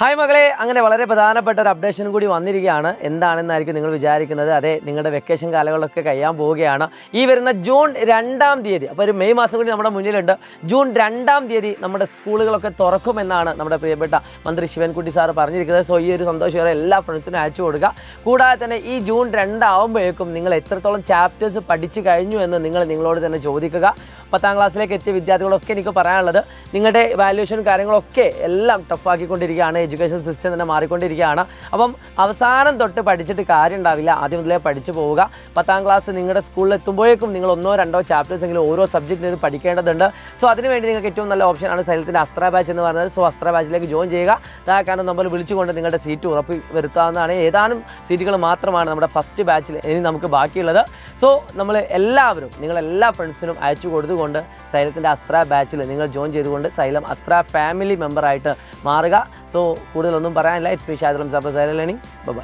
Hi മകളെ, അങ്ങനെ വളരെ പ്രധാനപ്പെട്ട ഒരു അപ്ഡേഷനും കൂടി വന്നിരിക്കുകയാണ്. എന്താണെന്നായിരിക്കും നിങ്ങൾ വിചാരിക്കുന്നത്. അതെ, നിങ്ങളുടെ വെക്കേഷൻ കാലങ്ങളൊക്കെ കഴിയാൻ പോവുകയാണ്. ഈ വരുന്ന ജൂൺ 2-ാം തീയതി, അപ്പോൾ ഒരു മെയ് മാസം കൂടി നമ്മുടെ മുന്നിലുണ്ട്. ജൂൺ 2-ാം തീയതി നമ്മുടെ സ്കൂളുകളൊക്കെ തുറക്കുമെന്നാണ് നമ്മുടെ പ്രിയപ്പെട്ട മന്ത്രി ശിവൻകുട്ടി സാറ് പറഞ്ഞിരിക്കുന്നത്. സോ ഈ ഒരു സന്തോഷം എല്ലാ ഫ്രണ്ട്സിനും അയച്ചു കൊടുക്കുക. കൂടാതെ തന്നെ ഈ ജൂൺ 2 ആകുമ്പോഴേക്കും നിങ്ങൾ എത്രത്തോളം ചാപ്റ്റേഴ്സ് പഠിച്ചു കഴിഞ്ഞു എന്ന് നിങ്ങളോട് തന്നെ ചോദിക്കുക. 10ാം ക്ലാസ്സിലേക്ക് എത്തിയ വിദ്യാർത്ഥികളൊക്കെ എനിക്ക് പറയാനുള്ളത്, നിങ്ങളുടെ വാല്യുവേഷൻ കാര്യങ്ങളൊക്കെ എല്ലാം ടഫാക്കിക്കൊണ്ടിരിക്കുകയാണ്. എഡ്യൂക്കേഷൻ സിസ്റ്റം തന്നെ മാറിക്കൊണ്ടിരിക്കുകയാണ്. അപ്പം അവസാനം തൊട്ട് പഠിച്ചിട്ട് കാര്യം ഉണ്ടാവില്ല. ആദ്യം മുതലേ പഠിച്ചു പോവുക. 10ാം ക്ലാസ് നിങ്ങളുടെ സ്കൂളിൽ എത്തുമ്പോഴേക്കും നിങ്ങൾ 1-2 ചാപ്റ്റേഴ്സ് എങ്കിലും ഓരോ സബ്ജക്റ്റിനും പഠിക്കേണ്ടതുണ്ട്. സോ അതിനുവേണ്ടി നിങ്ങൾക്ക് ഏറ്റവും നല്ല ഓപ്ഷനാണ് സൈലത്തിൻ്റെ അസ്ത്ര ബാച്ച് എന്ന് പറയുന്നത്. സോ അസ്ത്ര ബാച്ചിലേക്ക് ജോയിൻ ചെയ്യുക. കാരണം നമ്മൾ വിളിച്ചുകൊണ്ട് നിങ്ങളുടെ സീറ്റ് ഉറപ്പ് വരുത്താവുന്നതാണ്. ഏതാനും സീറ്റുകൾ മാത്രമാണ് നമ്മുടെ ഫസ്റ്റ് ബാച്ചിൽ ഇനി നമുക്ക് ബാക്കിയുള്ളത്. സോ നമ്മൾ എല്ലാവരും നിങ്ങളെല്ലാ ഫ്രണ്ട്സിനും അയച്ചു കൊടുത്തുകൊണ്ട് സൈലത്തിൻ്റെ അസ്ത്ര ബാച്ചിൽ നിങ്ങൾ ജോയിൻ ചെയ്തുകൊണ്ട് സൈലം അസ്ത്ര ഫാമിലി മെമ്പറായിട്ട് മാറുക. സോ കൂടുതലൊന്നും പറയാനില്ല. It's me Shadil Hamsa, Xylem learning. By.